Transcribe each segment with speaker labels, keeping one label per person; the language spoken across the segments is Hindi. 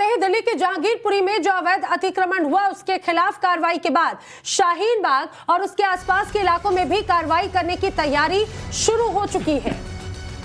Speaker 1: बढ़ते हैं। दिल्ली के जहांगीरपुरी में जो अवैध अतिक्रमण हुआ उसके खिलाफ कार्रवाई के बाद शाहीन बाग और उसके आसपास के इलाकों में भी कार्रवाई करने की तैयारी शुरू हो चुकी है।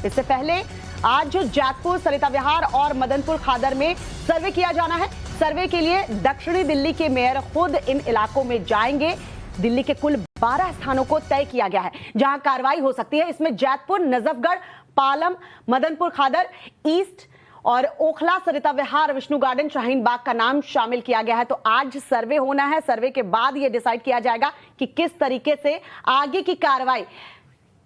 Speaker 2: इससे पहले आज जैतपुर, सरिता विहार और मदनपुर खादर में सर्वे किया जाना है। सर्वे के लिए दक्षिणी दिल्ली के मेयर खुद इन इलाकों में जाएंगे। दिल्ली के कुल 12 स्थानों को तय किया गया है जहां कार्रवाई हो सकती है। इसमें जैतपुर, नजफगढ़, पालम, मदनपुर खादर, ईस्ट और ओखला, सरिता विहार, विष्णु गार्डन, शाहीन बाग का नाम शामिल किया गया है। तो आज सर्वे होना है। सर्वे के बाद यह डिसाइड किया जाएगा कि किस तरीके से आगे की कार्रवाई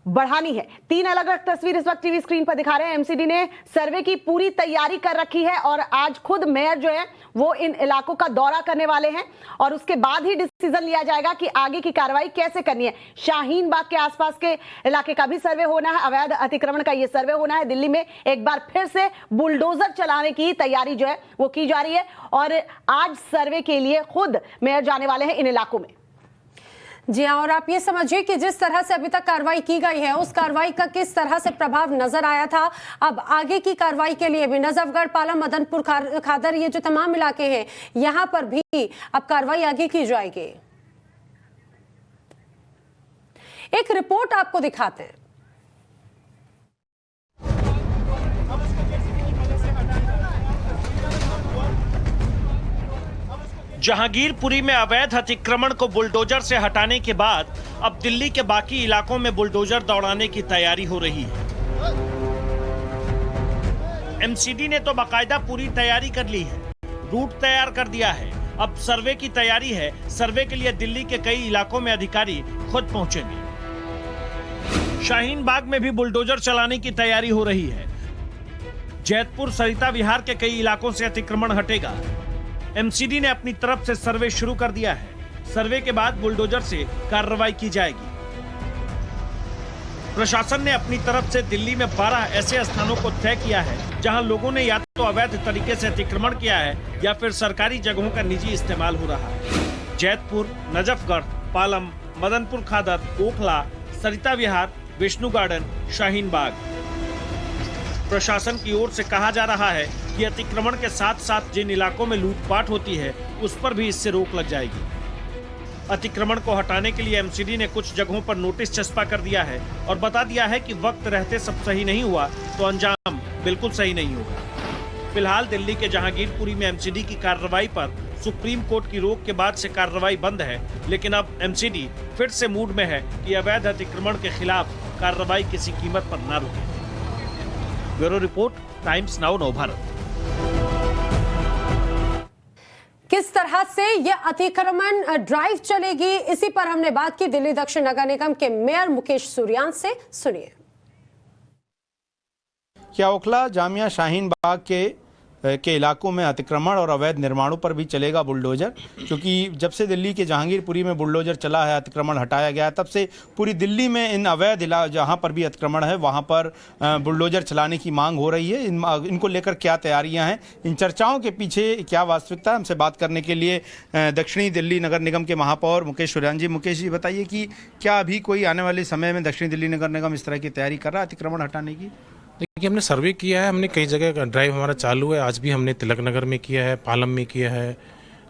Speaker 2: बढ़ानी है। 3 अलग अलग तस्वीर इस वक्त टीवी स्क्रीन पर दिखा रहे हैं। एमसीडी ने सर्वे की पूरी तैयारी कर रखी है और आज खुद मेयर जो है वो इन इलाकों का दौरा करने वाले हैं और उसके बाद ही डिसीजन लिया जाएगा कि आगे की कार्रवाई कैसे करनी है। शाहीन बाग के आसपास के इलाके का भी सर्वे होना है, अवैध अतिक्रमण का ये सर्वे होना है। दिल्ली में एक बार फिर से बुलडोजर चलाने की तैयारी जो है वो की जा रही है और आज सर्वे के लिए खुद मेयर जाने वाले हैं इन इलाकों में।
Speaker 1: जी हाँ, और आप ये समझिए कि जिस तरह से अभी तक कार्रवाई की गई है उस कार्रवाई का किस तरह से प्रभाव नजर आया था। अब आगे की कार्रवाई के लिए भी नजफगढ़, पालम, मदनपुर खादर, ये जो तमाम इलाके हैं यहां पर भी अब कार्रवाई आगे की जाएगी। एक रिपोर्ट आपको दिखाते हैं।
Speaker 3: जहांगीरपुरी में अवैध अतिक्रमण को बुलडोजर से हटाने के बाद अब दिल्ली के बाकी इलाकों में बुलडोजर दौड़ाने की तैयारी हो रही है। एमसीडी ने तो बाकायदा पूरी तैयारी कर ली है, रूट तैयार कर दिया है। अब सर्वे की तैयारी है। सर्वे के लिए दिल्ली के कई इलाकों में अधिकारी खुद पहुंचेंगे। शाहीन बाग में भी बुलडोजर चलाने की तैयारी हो रही है। जैतपुर, सरिता विहार के कई इलाकों से अतिक्रमण हटेगा। एमसीडी ने अपनी तरफ से सर्वे शुरू कर दिया है। सर्वे के बाद बुलडोजर से कार्रवाई की जाएगी। प्रशासन ने अपनी तरफ से दिल्ली में 12 ऐसे स्थानों को तय किया है जहां लोगों ने या तो अवैध तरीके से अतिक्रमण किया है या फिर सरकारी जगहों का निजी इस्तेमाल हो रहा है। जैतपुर, नजफगढ़, पालम, मदनपुर खादर, ओखला, सरिता विहार, विष्णु गार्डन, शाहीन बाग। प्रशासन की ओर से कहा जा रहा है कि अतिक्रमण के साथ साथ जिन इलाकों में लूटपाट होती है उस पर भी इससे रोक लग जाएगी। अतिक्रमण को हटाने के लिए एमसीडी ने कुछ जगहों पर नोटिस चस्पा कर दिया है और बता दिया है कि वक्त रहते सब सही नहीं हुआ तो अंजाम बिल्कुल सही नहीं होगा। फिलहाल दिल्ली के जहांगीरपुरी में एमसीडी की कार्रवाई पर सुप्रीम कोर्ट की रोक के बाद से कार्रवाई बंद है, लेकिन अब एमसीडी फिर से मूड में है कि अवैध अतिक्रमण के खिलाफ कार्रवाई किसी कीमत पर न रुके। Bureau report, times now Navbharat.
Speaker 1: किस तरह से यह अतिक्रमण ड्राइव चलेगी, इसी पर हमने बात की दिल्ली दक्षिण नगर निगम के मेयर मुकेश सूर्यांश से। सुनिए।
Speaker 4: क्या ओखला, जामिया, शाहीन बाग के इलाकों में अतिक्रमण और अवैध निर्माणों पर भी चलेगा बुलडोजर? क्योंकि जब से दिल्ली के जहांगीरपुरी में बुलडोजर चला है, अतिक्रमण हटाया गया है, तब से पूरी दिल्ली में इन अवैध जहां पर भी अतिक्रमण है वहां पर बुलडोजर चलाने की मांग हो रही है। इनको लेकर क्या तैयारियां हैं, इन चर्चाओं के पीछे क्या वास्तविकता है, हमसे बात करने के लिए दक्षिणी दिल्ली नगर निगम के महापौर मुकेश सूर्यांश जी। मुकेश जी, बताइए कि क्या अभी कोई आने वाले समय में दक्षिणी दिल्ली नगर निगम इस तरह की तैयारी कर रहा है अतिक्रमण हटाने की?
Speaker 5: देखिए, हमने सर्वे किया है, हमने कई जगह ड्राइव हमारा चालू है। आज भी हमने तिलक नगर में किया है, पालम में किया है,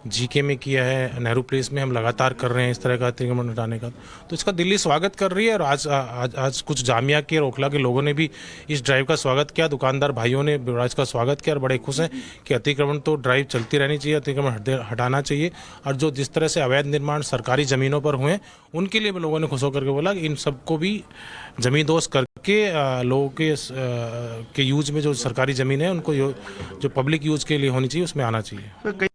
Speaker 5: जीके में किया है, नेहरू प्लेस में हम लगातार कर रहे हैं इस तरह का अतिक्रमण हटाने का। तो इसका दिल्ली स्वागत कर रही है और आज कुछ जामिया के और ओखला के लोगों ने भी इस ड्राइव का स्वागत किया। दुकानदार भाइयों ने इसका स्वागत किया और बड़े खुश हैं कि अतिक्रमण तो ड्राइव चलती रहनी चाहिए, अतिक्रमण हटाना चाहिए। और जो जिस तरह से अवैध निर्माण सरकारी ज़मीनों पर हुए उनके लिए लोगों ने खुश होकर के बोला कि इन सबको भी ज़मींदोज़ करके लोगों के यूज में जो सरकारी ज़मीन है उनको जो पब्लिक यूज के लिए होनी चाहिए उसमें आना चाहिए।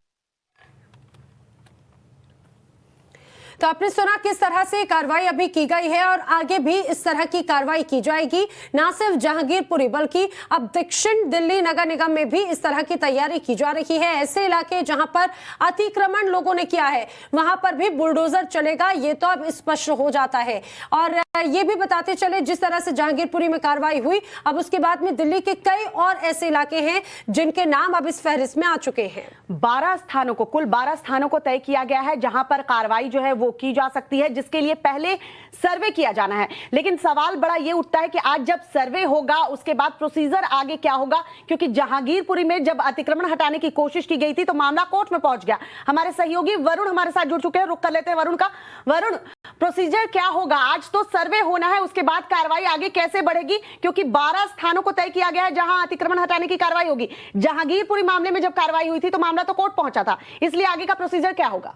Speaker 1: तो आपने सुना किस तरह से कार्रवाई अभी की गई है और आगे भी इस तरह की कार्रवाई की जाएगी। ना सिर्फ जहांगीरपुरी बल्कि अब दक्षिण दिल्ली नगर निगम में भी इस तरह की तैयारी की जा रही है। ऐसे इलाके जहां पर अतिक्रमण लोगों ने किया है वहां पर भी बुलडोजर चलेगा, ये तो अब स्पष्ट हो जाता है। और ये भी बताते चले जिस तरह से जहांगीरपुरी में कार्रवाई हुई, अब उसके बाद में दिल्ली के कई और ऐसे इलाके हैं जिनके नाम अब इस फहरिस्त में आ चुके हैं।
Speaker 2: 12 स्थानों को, कुल 12 स्थानों को तय किया गया है जहां पर कार्रवाई जो है वो की जा सकती है, जिसके लिए पहले सर्वे किया जाना है। लेकिन सवाल बड़ा ये उठता है कि आज जब सर्वे होगा उसके बाद प्रोसीजर आगे क्या होगा, क्योंकि जहांगीरपुरी में जब अतिक्रमण हटाने की कोशिश की गई थी तो मामला कोर्ट में पहुंच गया। हमारे सहयोगी वरुण हमारे साथ जुड़ चुके हैं, रुक कर लेते हैं वरुण का। वरुण, प्रोसीजर क्या होगा? आज तो सर्वे होना है, उसके बाद कार्रवाई आगे कैसे बढ़ेगी? क्योंकि 12 स्थानों को तय किया गया है जहां अतिक्रमण हटाने की कार्रवाई होगी। जहांगीरपुरी मामले में जब कार्रवाई हुई थी तो मामला तो कोर्ट पहुंचा था, इसलिए आगे का प्रोसीजर क्या होगा?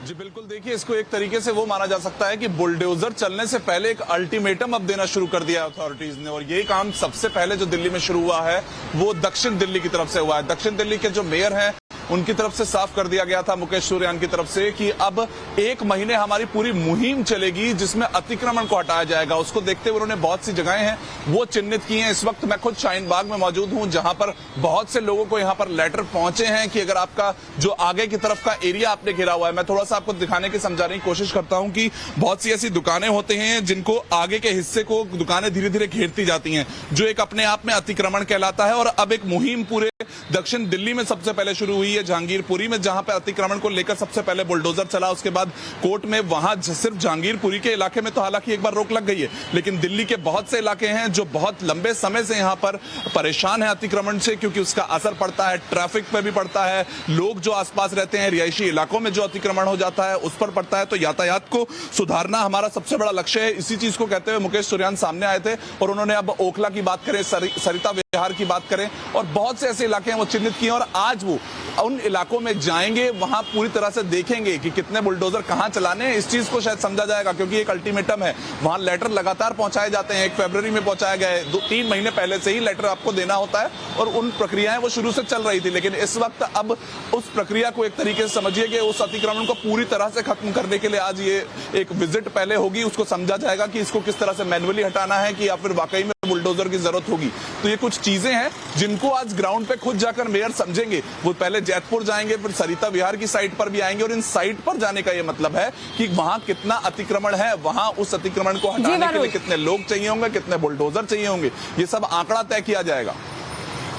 Speaker 6: जी बिल्कुल, देखिए इसको एक तरीके से वो माना जा सकता है कि बुलडोजर चलने से पहले एक अल्टीमेटम अब देना शुरू कर दिया अथॉरिटीज ने, और ये काम सबसे पहले जो दिल्ली में शुरू हुआ है वो दक्षिण दिल्ली की तरफ से हुआ है। दक्षिण दिल्ली के जो मेयर हैं उनकी तरफ से साफ कर दिया गया था, मुकेश सुरयान की तरफ से, कि अब 1 महीने हमारी पूरी मुहिम चलेगी जिसमें अतिक्रमण को हटाया जाएगा। उसको देखते हुए उन्होंने बहुत सी जगहें हैं वो चिन्हित की हैं। इस वक्त मैं खुद शाहीन बाग में मौजूद हूं जहां पर बहुत से लोगों को यहां पर लेटर पहुंचे हैं कि अगर आपका जो आगे की तरफ का एरिया आपने घेरा हुआ है, मैं थोड़ा सा आपको दिखाने की समझाने की कोशिश करता हूं कि बहुत सी ऐसी दुकानें होती हैं जिनको आगे के हिस्से को दुकानें धीरे धीरे घेरती जाती हैं, जो एक अपने आप में अतिक्रमण कहलाता है। और अब एक मुहिम पूरे दक्षिण दिल्ली में सबसे पहले शुरू हुई है, जहांगीरपुरी में, जहां पर अतिक्रमण को लेकर सबसे पहले बुलडोजर चला, उसके बाद कोर्ट में। वहां सिर्फ जहांगीरपुरी के इलाके में तो हालांकि एक बार रोक लग गई है, लेकिन दिल्ली के बहुत से इलाके हैं जो बहुत लंबे समय से यहां पर परेशान है अतिक्रमण से, क्योंकि उसका असर पड़ता है ट्रैफिक पे भी पड़ता है, लोग जो आसपास रहते हैं रिहायशी इलाकों में जो अतिक्रमण हो जाता है उस पर पड़ता है। तो यातायात को सुधारना हमारा सबसे बड़ा लक्ष्य है। इसी चीज को कहते हुए मुकेश सुरयान सामने आए थे और उन्होंने अब ओखला की बात करें, सरिता विहार की बात करें, और बहुत से ऐसे इलाके हैं वो चिन्हित किए, और आज वो उन इलाकों में जाएंगे, वहां पूरी तरह से देखेंगे कि कितने बुलडोजर कहां चलाने हैं। इस चीज को शायद समझा जाएगा, क्योंकि एक अल्टीमेटम है, वहां लेटर लगातार पहुंचाए जाते हैं। 1 फरवरी में पहुंचाया गया है, 2-3 महीने पहले से ही लेटर आपको देना होता है, और उन प्रक्रियाएं वो शुरू से चल रही थी। लेकिन इस वक्त अब उस प्रक्रिया को एक तरीके से समझिए कि उस अतिक्रमण को पूरी तरह से खत्म करने के लिए आज ये एक विजिट पहले होगी, उसको समझा जाएगा कि इसको किस तरह से मैन्युअली हटाना है कि या फिर वाकई में बुलडोजर की जरूरत होगी। तो ये कुछ चीजें हैं जिनको आज ग्राउंड पे खुद जाकर मेयर समझेंगे। वो पहले जैतपुर जाएंगे, फिर सरिता विहार की साइट पर भी आएंगे, और इन साइट पर जाने का ये मतलब है कि वहां कितना अतिक्रमण है, वहां उस अतिक्रमण को हटाने के लिए कितने लोग चाहिए होंगे, कितने बुलडोजर चाहिए होंगे, ये सब आंकड़ा तय किया जाएगा।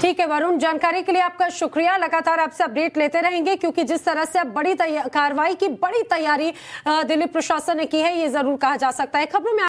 Speaker 1: ठीक है वरुण, जानकारी के लिए आपका शुक्रिया। लगातार आपसे अपडेट लेते रहेंगे, क्योंकि जिस तरह से अब बड़ी कार्रवाई की बड़ी तैयारी दिल्ली प्रशासन ने की है, ये जरूर कहा जा सकता है। खबरों में